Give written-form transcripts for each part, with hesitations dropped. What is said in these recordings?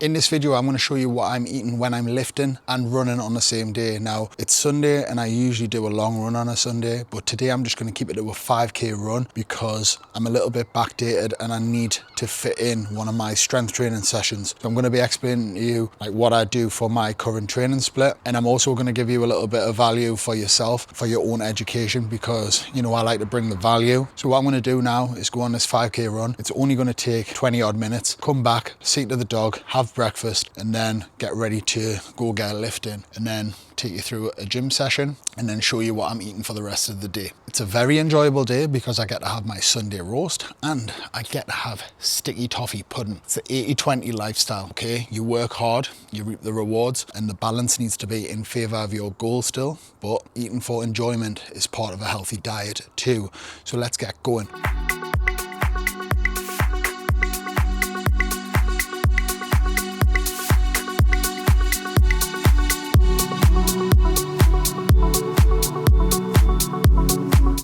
In this video, I'm going to show you what I'm eating when I'm lifting and running on the same day. Now, it's Sunday and I usually do a long run on a Sunday, but today I'm just going to keep it to a 5K run because I'm a little bit backdated and I need to fit in one of my strength training sessions. So I'm going to be explaining to you like what I do for my current training split, and I'm also going to give you a little bit of value for yourself, for your own education, because you know I like to bring the value. So what I'm going to do now is go on this 5K run. It's only going to take 20 odd minutes. Come back, see to the dog, have breakfast, and then get ready to go get a lift in, and then take you through a gym session and then show you what I'm eating for the rest of the day. It's a very enjoyable day because I get to have my Sunday roast and I get to have sticky toffee pudding. It's the 80-20 lifestyle, okay? You work hard, you reap the rewards, and the balance needs to be in favor of your goal still, but eating for enjoyment is part of a healthy diet too. So let's get going.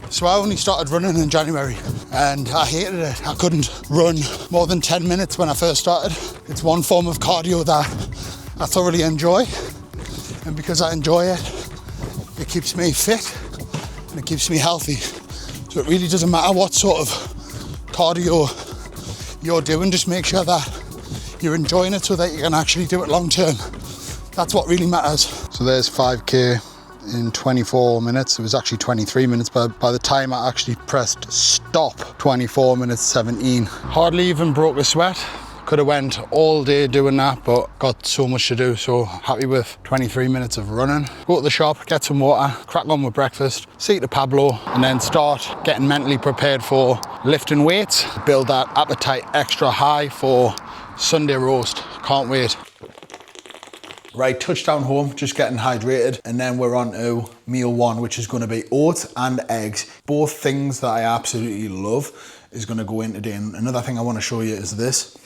So I only started running in January and I hated it. I couldn't run more than 10 minutes when I first started. It's one form of cardio that I thoroughly enjoy, and because I enjoy it, it keeps me fit and it keeps me healthy. So it really doesn't matter what sort of cardio you're doing, just make sure that you're enjoying it so that you can actually do it long term. That's what really matters. So there's 5K in 24 minutes. It was actually 23 minutes, but by the time I actually pressed stop, 24 minutes 17. Hardly even broke a sweat. Could have went all day doing that, but got so much to do, so happy with 23 minutes of running. Go to the shop, get some water, crack on with breakfast, see to Pablo, and then start getting mentally prepared for lifting weights. Build that appetite extra high for Sunday roast. Can't wait. Right, touchdown home, just getting hydrated, and then we're on to meal one, which is going to be oats and eggs. Both things that I absolutely love is going to go in today. And another thing I want to show you is this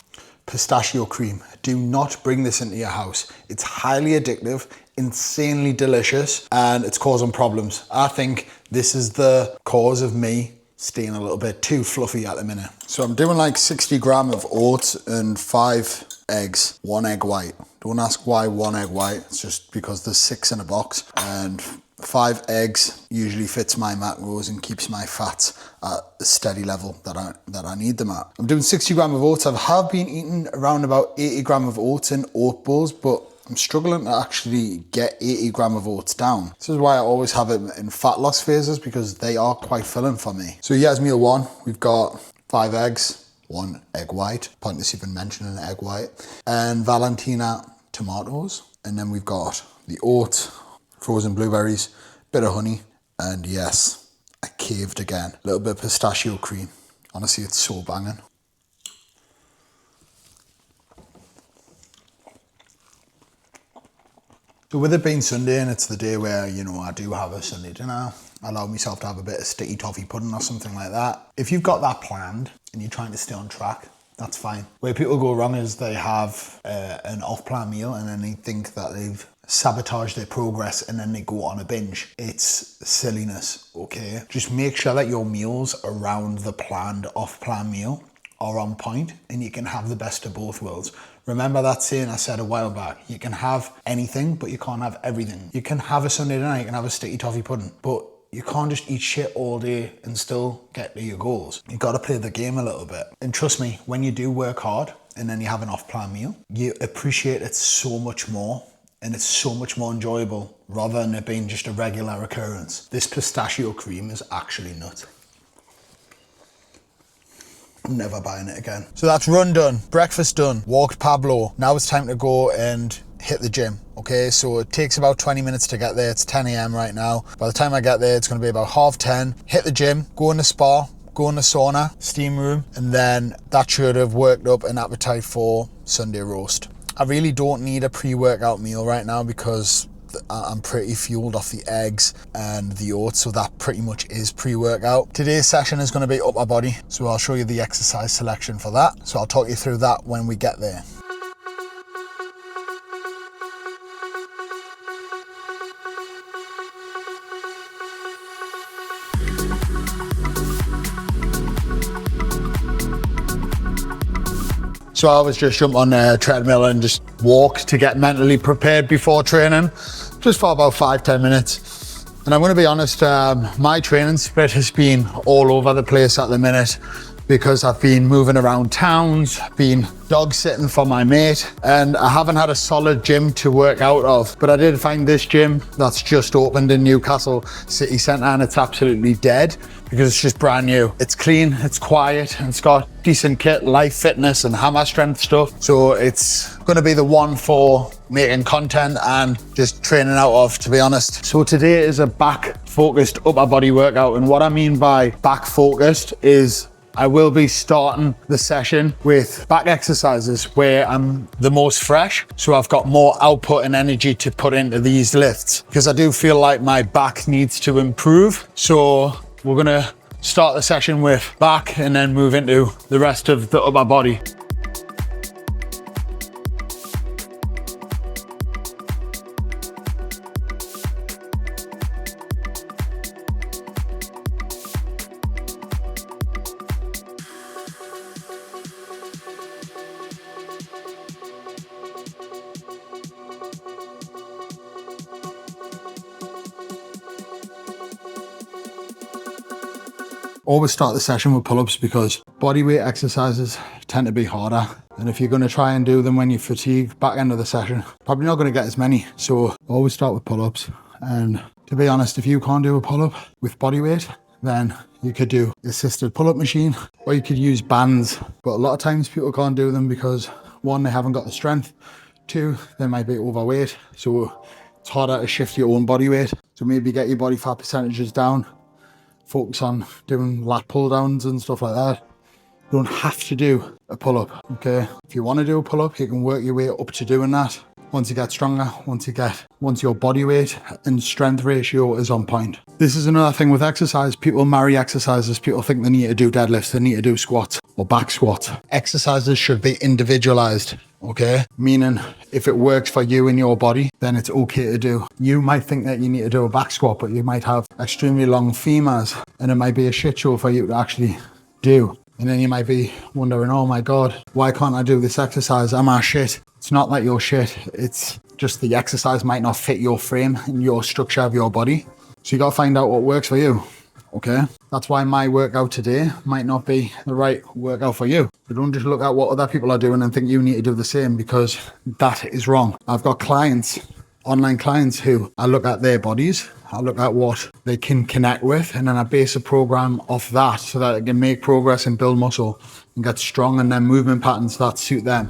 pistachio cream. Do not bring this into your house. It's highly addictive, insanely delicious, and it's causing problems. I think this is the cause of me staying a little bit too fluffy at the minute. So I'm doing like 60 gram of oats and 5 eggs, 1 egg white. Don't ask why 1 egg white, it's just because there's 6 in a box, and 5 eggs usually fits my macros and keeps my fats at a steady level that I need them at. I'm doing 60 gram of oats. I have been eating around about 80 gram of oats in oat bowls, but I'm struggling to actually get 80 gram of oats down. This is why I always have it in fat loss phases, because they are quite filling for me. So here's meal one. We've got 5 eggs, 1 egg white, pointless even mentioning an egg white, and Valentina tomatoes. And then we've got the oats, frozen blueberries, bit of honey, and yes, I caved again. A little bit of pistachio cream. Honestly, it's so banging. So with it being Sunday and it's the day where, you know, I do have a Sunday dinner, I allow myself to have a bit of sticky toffee pudding or something like that. If you've got that planned and you're trying to stay on track, that's fine. Where people go wrong is they have an off-plan meal and then they think that they've sabotaged their progress and then they go on a binge. It's silliness, okay? Just make sure that your meals around the planned off-plan meal are on point and you can have the best of both worlds. Remember that saying I said a while back, you can have anything, but you can't have everything. You can have a Sunday dinner, you can have a sticky toffee pudding, but you can't just eat shit all day and still get to your goals. You gotta play the game a little bit. And trust me, when you do work hard and then you have an off-plan meal, you appreciate it so much more and it's so much more enjoyable rather than it being just a regular occurrence. This pistachio cream is actually nuts. I'm never buying it again. So that's run done, breakfast done, walked Pablo. Now it's time to go and hit the gym, okay? So it takes about 20 minutes to get there. It's 10 a.m. right now. By the time I get there, it's gonna be about 10:30. Hit the gym, go in the spa, go in the sauna, steam room, and then that should have worked up an appetite for Sunday roast. I really don't need a pre-workout meal right now because I'm pretty fueled off the eggs and the oats, so that pretty much is pre-workout. Today's session is going to be upper body, so I'll show you the exercise selection for that. So I'll talk you through that when we get there. So I always just jump on a treadmill and just walk to get mentally prepared before training, just for about 5-10 minutes. And I'm going to be honest, my training split has been all over the place at the minute, because I've been moving around towns, been dog sitting for my mate, and I haven't had a solid gym to work out of. But I did find this gym that's just opened in Newcastle city centre, and it's absolutely dead because it's just brand new. It's clean, it's quiet, and it's got decent kit, life fitness and hammer strength stuff. So it's gonna be the one for making content and just training out of, to be honest. So today is a back focused upper body workout. And what I mean by back focused is I will be starting the session with back exercises where I'm the most fresh. So I've got more output and energy to put into these lifts, because I do feel like my back needs to improve. So we're gonna start the session with back and then move into the rest of the upper body. Always start the session with pull-ups, because bodyweight exercises tend to be harder. And if you're going to try and do them when you're fatigued, back end of the session, probably not going to get as many. So always start with pull-ups. And to be honest, if you can't do a pull-up with bodyweight, then you could do assisted pull-up machine, or you could use bands. But a lot of times people can't do them because, one, they haven't got the strength. Two, they might be overweight. So it's harder to shift your own body weight. So maybe get your body fat percentages down. Focus on doing lat pull downs and stuff like that. You don't have to do a pull up, okay? If you want to do a pull up, you can work your way up to doing that. Once you get stronger, once your body weight and strength ratio is on point. This is another thing with exercise. People marry exercises. People think they need to do deadlifts, they need to do squats or back squats. Exercises should be individualized, okay? Meaning if it works for you and your body, then it's okay to do. You might think that you need to do a back squat, but you might have extremely long femurs and it might be a shit show for you to actually do. And then you might be wondering, oh my God, why can't I do this exercise? Am I shit? It's not that you're shit. It's just the exercise might not fit your frame and your structure of your body. So you got to find out what works for you, okay? That's why my workout today might not be the right workout for you. So don't just look at what other people are doing and think you need to do the same, because that is wrong. I've got clients, online clients, who I look at their bodies, I look at what they can connect with, and then I base a program off that so that I can make progress and build muscle and get strong, and then movement patterns that suit them.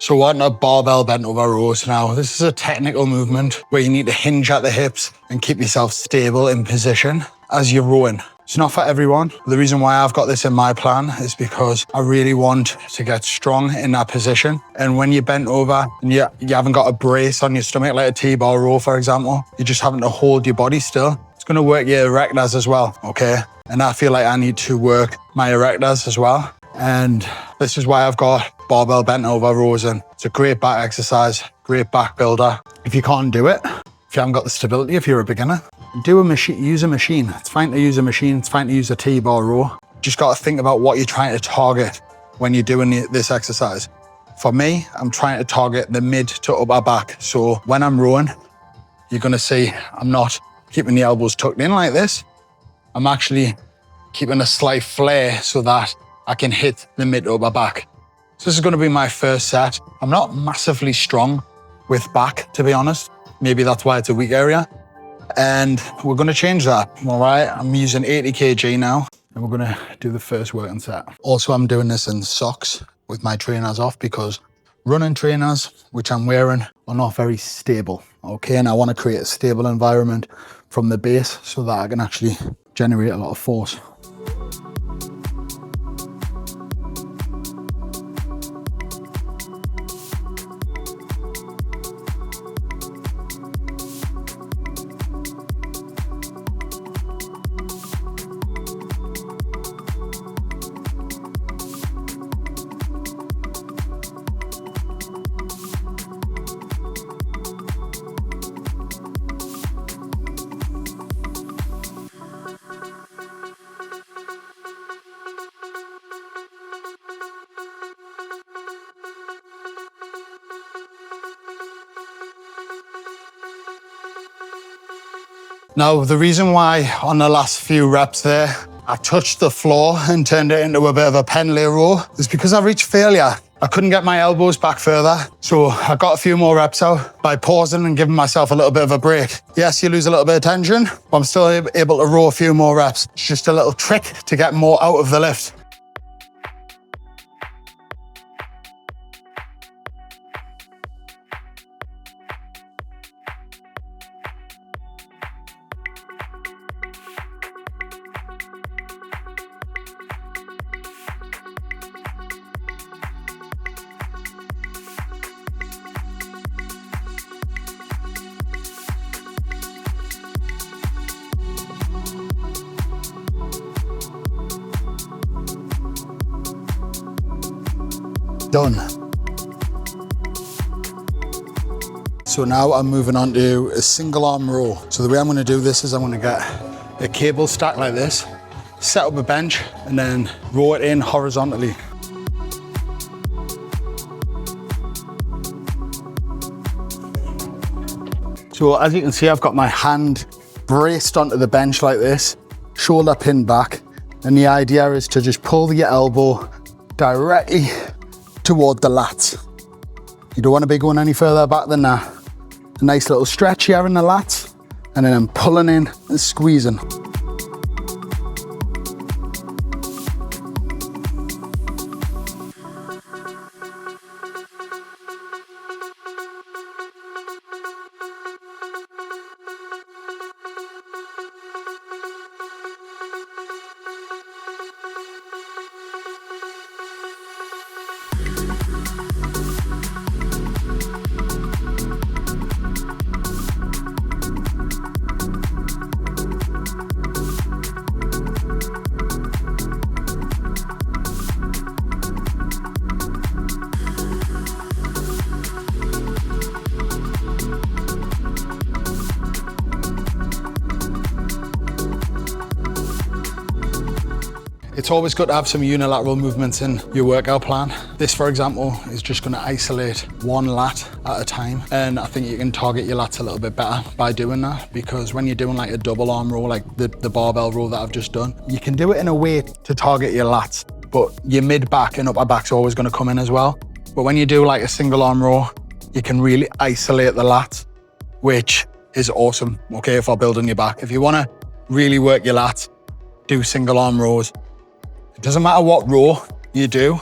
So we're on a barbell bent over rows now. This is a technical movement where you need to hinge at the hips and keep yourself stable in position as you're rowing. It's not for everyone. The reason why I've got this in my plan is because I really want to get strong in that position. And when you're bent over and you haven't got a brace on your stomach, like a T-bar row, for example, you're just having to hold your body still. It's going to work your erectors as well, okay? And I feel like I need to work my erectors as well. And this is why I've got barbell bent over rows, and it's a great back exercise, great back builder. If you can't do it, if you haven't got the stability, if you're a beginner, use a machine. It's fine to use a machine, it's fine to use a T-bar row. Just got to think about what you're trying to target when you're doing this exercise. For me, I'm trying to target the mid to upper back. So when I'm rowing, you're gonna see I'm not keeping the elbows tucked in like this. I'm actually keeping a slight flare so that I can hit the mid to upper back. So this is going to be my first set. I'm not massively strong with back, to be honest. Maybe that's why it's a weak area. And we're going to change that, all right? I'm using 80 kg now, and we're going to do the first working set. Also, I'm doing this in socks with my trainers off, because running trainers, which I'm wearing, are not very stable, okay? And I want to create a stable environment from the base so that I can actually generate a lot of force. Now, the reason why on the last few reps there, I touched the floor and turned it into a bit of a pendlay row is because I reached failure. I couldn't get my elbows back further, so I got a few more reps out by pausing and giving myself a little bit of a break. Yes, you lose a little bit of tension, but I'm still able to row a few more reps. It's just a little trick to get more out of the lift. Done. So now I'm moving on to a single arm row. So the way I'm going to do this is I'm going to get a cable stacked like this, set up a bench, and then row it in horizontally. So as you can see, I've got my hand braced onto the bench like this, shoulder pinned back, and the idea is to just pull the elbow directly toward the lats. You don't want to be going any further back than that. A nice little stretch here in the lats, and then I'm pulling in and squeezing. It's always good to have some unilateral movements in your workout plan. This, for example, is just going to isolate one lat at a time. And I think you can target your lats a little bit better by doing that, because when you're doing like a double arm row, like the barbell row that I've just done, you can do it in a way to target your lats, but your mid back and upper back's always going to come in as well. But when you do like a single arm row, you can really isolate the lats, which is awesome, okay, for building your back. If you want to really work your lats, do single arm rows. It doesn't matter what row you do,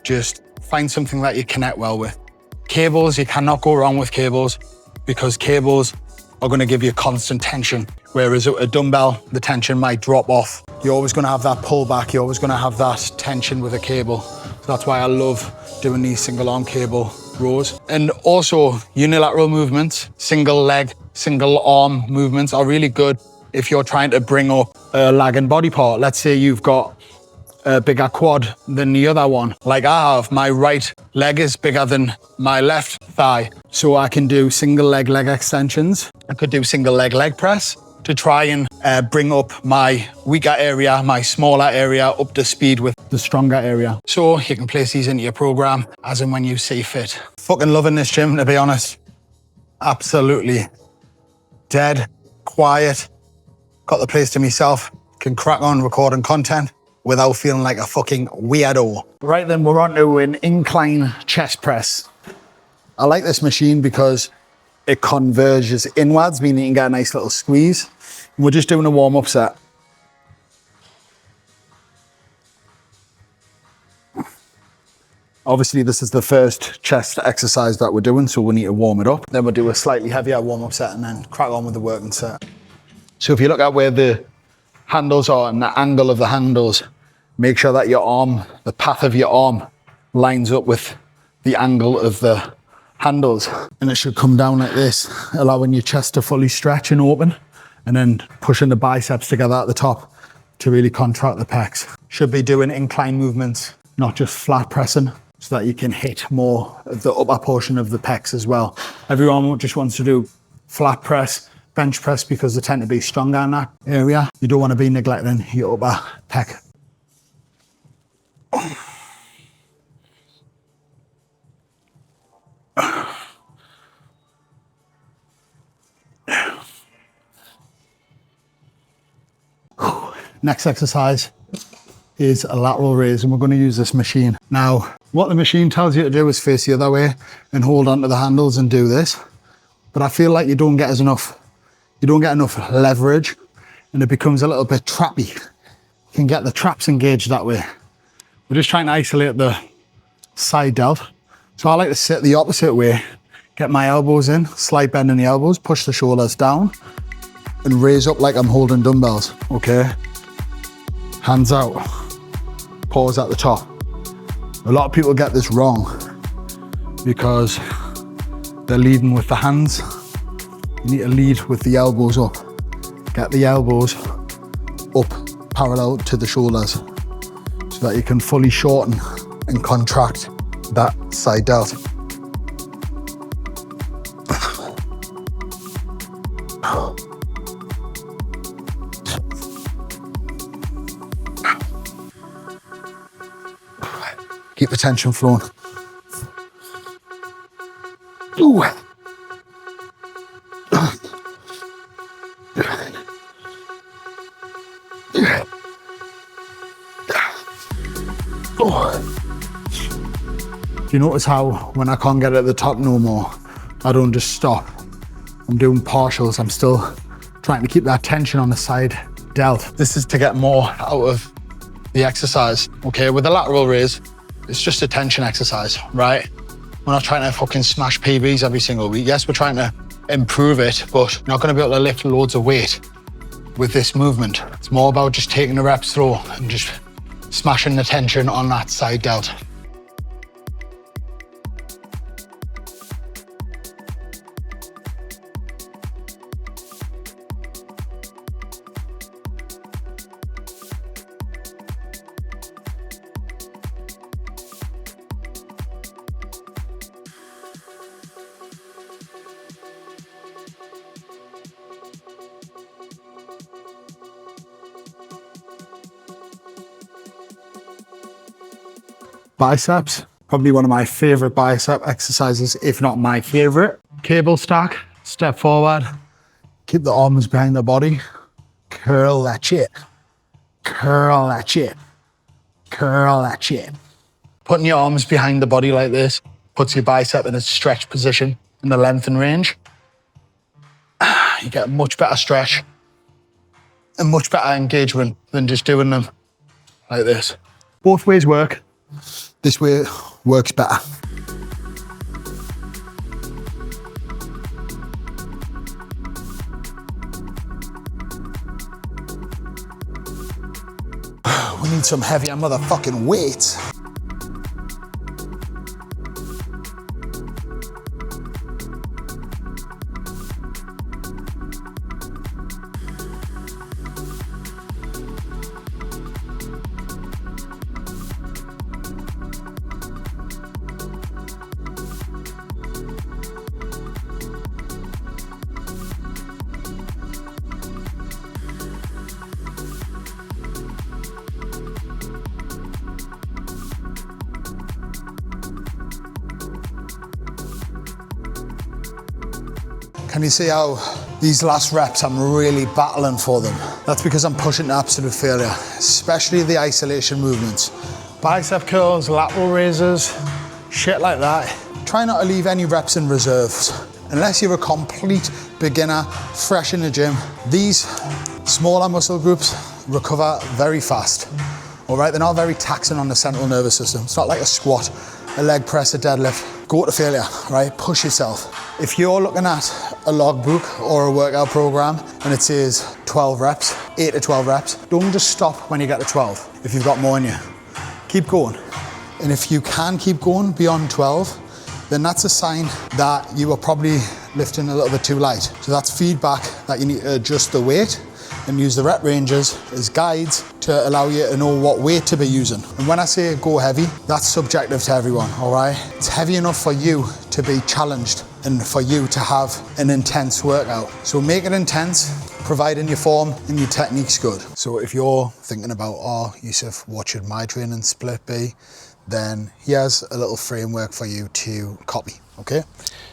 just find something that you connect well with. Cables, you cannot go wrong with cables, because cables are going to give you constant tension, whereas a dumbbell, the tension might drop off. You're always going to have that pull back, you're always going to have that tension with a cable. So that's why I love doing these single arm cable rows. And also unilateral movements, single leg, single arm movements are really good if you're trying to bring up a lagging body part. Let's say you've got a bigger quad than the other one. Like I have, my right leg is bigger than my left thigh. So I can do single leg extensions. I could do single leg press to try and bring up my weaker area, my smaller area up to speed with the stronger area. So you can place these into your program as and when you see fit. Fucking loving this gym, to be honest. Absolutely dead, quiet, got the place to myself, can crack on recording content without feeling like a fucking weirdo. Right then, we're on to an incline chest press. I like this machine because it converges inwards, meaning you can get a nice little squeeze. And we're just doing a warm-up set. Obviously, this is the first chest exercise that we're doing, so we need to warm it up. Then we'll do a slightly heavier warm-up set and then crack on with the working set. So if you look at where the handles are and the angle of the handles, make sure that your arm, the path of your arm, lines up with the angle of the handles. And it should come down like this, allowing your chest to fully stretch and open, and then pushing the biceps together at the top to really contract the pecs. Should be doing incline movements, not just flat pressing, so that you can hit more of the upper portion of the pecs as well. Everyone just wants to do flat press, bench press, because they tend to be stronger in that area. You don't want to be neglecting your upper pec. Next exercise is a lateral raise, and we're going to use this machine. Now, what the machine tells you to do is face the other way and hold onto the handles and do this. But I feel like you don't get enough leverage, and it becomes a little bit trappy. You can get the traps engaged that way. We're just trying to isolate the side delt. So I like to sit the opposite way, get my elbows in, slight bend in the elbows, push the shoulders down, and raise up like I'm holding dumbbells, okay? Hands out, pause at the top. A lot of people get this wrong because they're leading with the hands. You need to lead with the elbows up. Get the elbows up parallel to the shoulders so that you can fully shorten and contract that side delt. Keep the tension flowing. Ooh. Do you notice how when I can't get it at the top no more, I don't just stop? I'm doing partials. I'm still trying to keep that tension on the side delt. This is to get more out of the exercise. Okay, with the lateral raise, it's just a tension exercise, right? We're not trying to fucking smash PBs every single week. Yes, we're trying to improve it, but you're not going to be able to lift loads of weight with this movement. It's more about just taking the reps through and just smashing the tension on that side delt. Biceps, probably one of my favorite bicep exercises, if not my favorite. Cable stack, step forward, keep the arms behind the body, curl that shit, curl that shit, curl that shit. Putting your arms behind the body like this puts your bicep in a stretch position in the length and range. You get a much better stretch and much better engagement than just doing them like this. Both ways work. This way works better. We need some heavier motherfucking weights. Can you see how these last reps I'm really battling for them? That's because I'm pushing to absolute failure, especially the isolation movements. Bicep curls, lateral raises, shit like that. Try not to leave any reps in reserves. Unless you're a complete beginner, fresh in the gym, these smaller muscle groups recover very fast. All right, they're not very taxing on the central nervous system. It's not like a squat, a leg press, a deadlift. Go to failure, right? Push yourself. If you're looking at a logbook or a workout program and it says 12 reps, 8 to 12 reps, don't just stop when you get to 12 if you've got more in you. Keep going. And if you can keep going beyond 12, then that's a sign that you are probably lifting a little bit too light. So that's feedback that you need to adjust the weight and use the rep ranges as guides to allow you to know what weight to be using. And when I say go heavy, that's subjective to everyone, all right? It's heavy enough for you to be challenged and for you to have an intense workout. So make it intense, providing your form and your technique's good. So if you're thinking about, oh, Yusuf, what should my training split be? Then here's a little framework for you to copy, okay?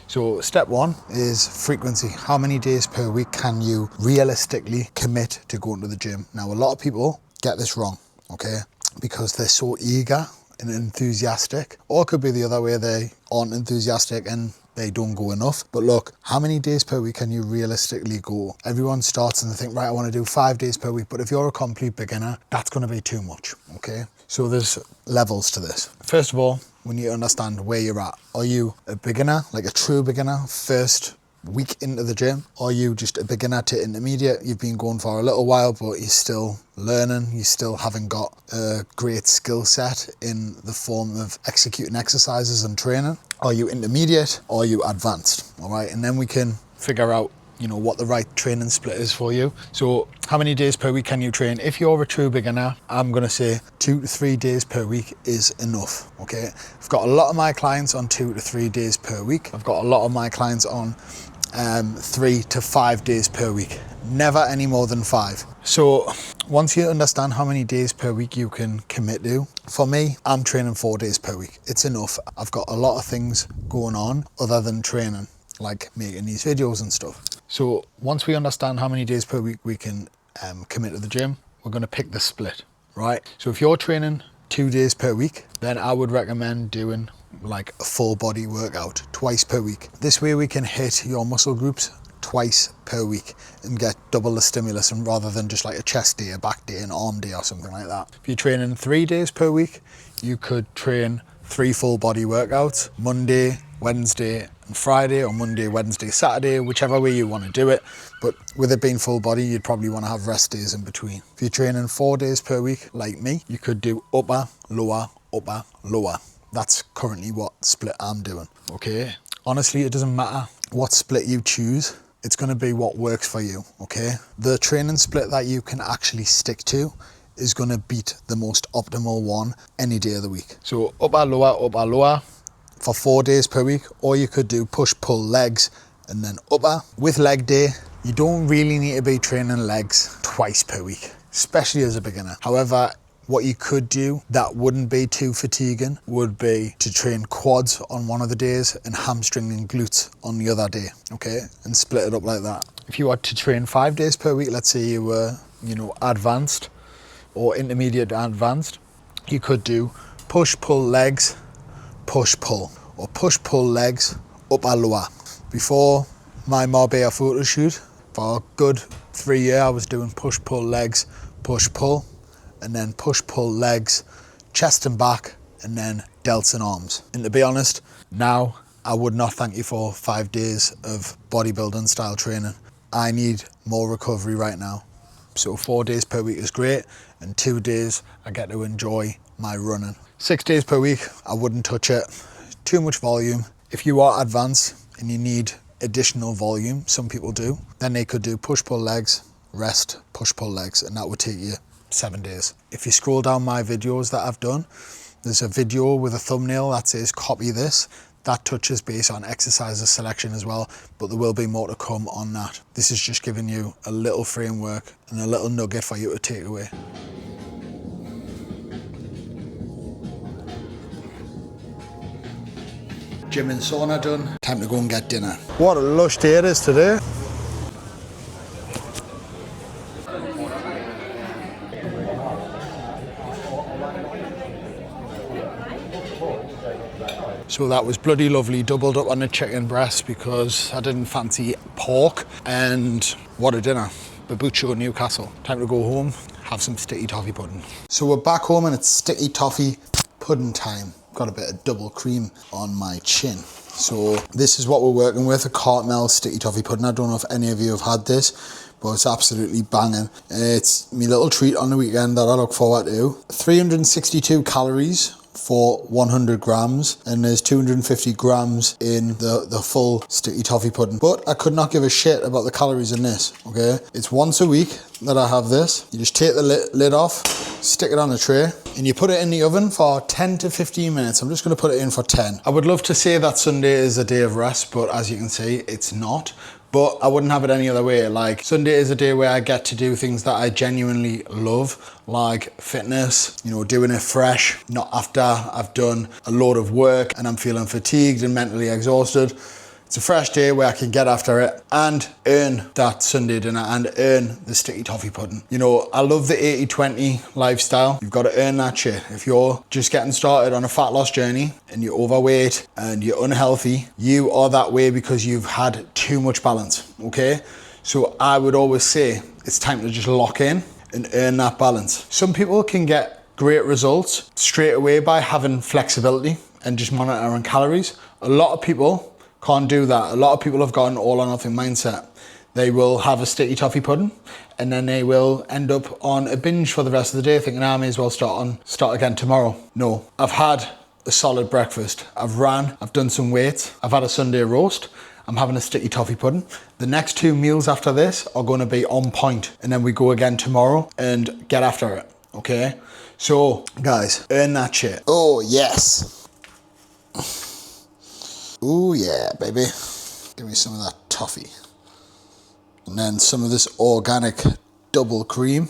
So step one is frequency. How many days per week can you realistically commit to going to the gym? Now, a lot of people get this wrong, okay? Because they're so eager and enthusiastic, or it could be the other way, they aren't enthusiastic and they don't go enough. But look, how many days per week can you realistically go? Everyone starts and they think, right, I want to do 5 days per week, but if you're a complete beginner, that's going to be too much, okay? So there's levels to this. First of all, we need to understand where you're at. Are you a beginner, like a true beginner, first week into the gym? Are you just a beginner to intermediate? You've been going for a little while, but you're still learning. You still haven't got a great skill set in the form of executing exercises and training. Are you intermediate? Or are you advanced? All right, and then we can figure out, you know, what the right training split is for you. So how many days per week can you train? If you're a true beginner, I'm gonna say 2 to 3 days per week is enough, okay? I've got a lot of my clients on 2 to 3 days per week. I've got a lot of my clients on 3 to 5 days per week. Never any more than 5. So once you understand how many days per week you can commit to, for me, I'm training 4 days per week. It's enough. I've got a lot of things going on other than training, like making these videos and stuff. So once we understand how many days per week we can commit to the gym, we're going to pick the split, right? So if you're training 2 days per week, then I would recommend doing like a full body workout twice per week. This way we can hit your muscle groups twice per week and get double the stimulus, and rather than just like a chest day, a back day, an arm day or something like that. If you're training 3 days per week, you could train 3 full body workouts, Monday, Wednesday and Friday, or Monday, Wednesday, Saturday, whichever way you want to do it. But with it being full body, you'd probably want to have rest days in between. If you're training 4 days per week, like me, you could do upper, lower, upper, lower. That's currently what split I'm doing, okay? Honestly, it doesn't matter what split you choose. It's going to be what works for you, okay? The training split that you can actually stick to is going to beat the most optimal one any day of the week. So upper, lower for 4 days per week, or you could do push, pull, legs, and then upper. With leg day, you don't really need to be training legs twice per week, especially as a beginner. However, what you could do that wouldn't be too fatiguing would be to train quads on one of the days and hamstring and glutes on the other day, okay? And split it up like that. If you had to train 5 days per week, let's say you were, you know, advanced or intermediate to advanced, you could do push, pull, legs, push, pull, or push, pull, legs, upper, lower. Before my Marbella photo shoot, for a good 3 years, I was doing push, pull, legs, push, pull, and then push, pull, legs, chest and back, and then delts and arms. And to be honest, now I would not thank you for 5 days of bodybuilding style training. I need more recovery right now. So 4 days per week is great, and 2 days I get to enjoy my running. 6 days per week, I wouldn't touch it. Too much volume. If you are advanced and you need additional volume, some people do, then they could do push, pull, legs, rest, push, pull, legs, and that would take you 7 days. If you scroll down my videos that I've done, there's a video with a thumbnail that says copy this. That touches base on exercises selection as well, but there will be more to come on that. This is just giving you a little framework and a little nugget for you to take away. Gym and sauna done. Time to go and get dinner. What a lush day it is today. So that was bloody lovely, doubled up on the chicken breast because I didn't fancy pork, and what a dinner. Babucho, Newcastle. Time to go home, have some sticky toffee pudding. So we're back home and it's sticky toffee pudding time. Got a bit of double cream on my chin. So this is what we're working with, a cartmel sticky toffee pudding. I don't know if any of you have had this, but it's absolutely banging. It's my little treat on the weekend that I look forward to. 362 calories for 100 grams, and there's 250 grams in the full sticky toffee pudding. But I could not give a shit about the calories in this, okay? It's once a week that I have this. You just take the lid off, stick it on a tray, and you put it in the oven for 10 to 15 minutes. I'm just gonna put it in for 10. I would love to say that Sunday is a day of rest, but as you can see, it's not. But I wouldn't have it any other way. Like, Sunday is a day where I get to do things that I genuinely love, like fitness, you know, doing it fresh, not after I've done a load of work and I'm feeling fatigued and mentally exhausted. It's a fresh day where I can get after it and earn that Sunday dinner and earn the sticky toffee pudding. You know, I love the 80-20 lifestyle. You've got to earn that shit. If you're just getting started on a fat loss journey and you're overweight and you're unhealthy, you are that way because you've had too much balance, okay? So I would always say it's time to just lock in and earn that balance. Some people can get great results straight away by having flexibility and just monitoring calories. A lot of people can't do that. A lot of people have got an all or nothing mindset. They will have a sticky toffee pudding and then they will end up on a binge for the rest of the day thinking, I may as well start again tomorrow. No, I've had a solid breakfast. I've ran, I've done some weights. I've had a Sunday roast. I'm having a sticky toffee pudding. The next 2 meals after this are going to be on point, and then we go again tomorrow and get after it, okay? So guys, earn that shit. Oh yes. Oh yeah, baby. Give me some of that toffee. And then some of this organic double cream.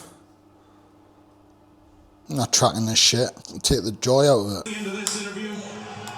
I'm not tracking this shit. I'll take the joy out of it. At the end of this interview,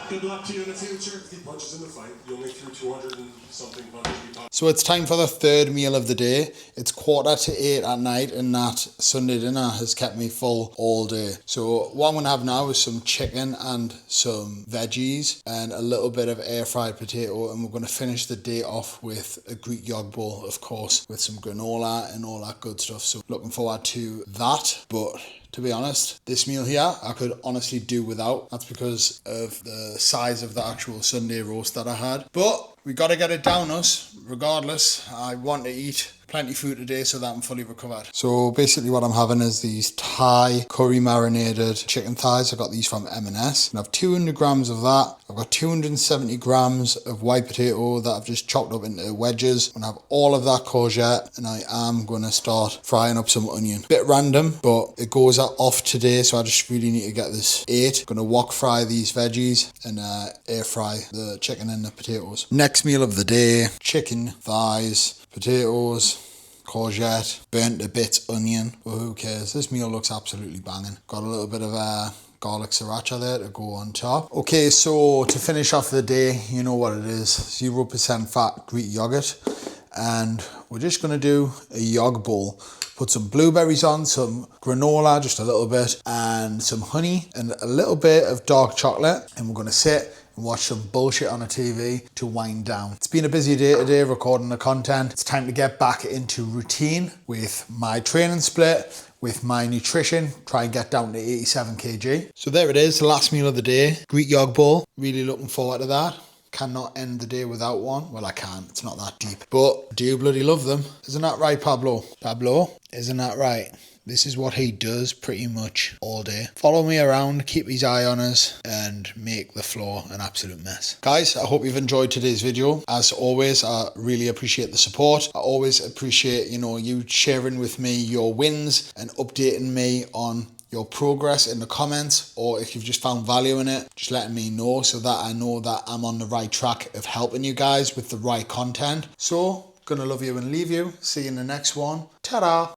good luck to you in the future. If he punches in the fight, you only threw 200 and something punches. So it's time for the third meal of the day. It's 7:45 at night and that Sunday dinner has kept me full all day. So what I'm gonna have now is some chicken and some veggies and a little bit of air fried potato, and we're gonna finish the day off with a Greek yogurt bowl, of course, with some granola and all that good stuff. So looking forward to that. But to be honest, this meal here, I could honestly do without. That's because of the size of the actual Sunday roast that I had. But we got to get it down us. Regardless, I want to eat plenty of food today so that I'm fully recovered. So basically what I'm having is these Thai curry marinated chicken thighs. I got these from M&S. And I have 200 grams of that. I've got 270 grams of white potato that I've just chopped up into wedges. I'm gonna have all of that courgette, and I am gonna start frying up some onion. Bit random, but it goes off today, so I just really need to get this ate. Gonna wok fry these veggies and air fry the chicken and the potatoes. Next meal of the day, chicken thighs, potatoes, courgette, burnt to bits onion, but who cares? This meal looks absolutely banging. Got a little bit of garlic sriracha there to go on top. Okay, so to finish off the day, you know what it is, 0% fat Greek yogurt, and we're just gonna do a yog bowl. Put some blueberries on, some granola, just a little bit, and some honey, and a little bit of dark chocolate, and we're gonna sit and watch some bullshit on a TV to wind down. It's been a busy day today recording the content. It's time to get back into routine with my training split, with my nutrition, try and get down to 87 kg. So there it is, the last meal of the day, Greek yog bowl. Really looking forward to that. Cannot end the day without one. Well, I can, it's not that deep, but I do bloody love them. Isn't that right, Pablo? Pablo, isn't that right? This is what he does pretty much all day. Follow me around, keep his eye on us, and make the floor an absolute mess. Guys, I hope you've enjoyed today's video. As always, I really appreciate the support. I always appreciate, you sharing with me your wins and updating me on your progress in the comments, or if you've just found value in it, just letting me know so that I know that I'm on the right track of helping you guys with the right content. So, gonna love you and leave you. See you in the next one. Ta-da!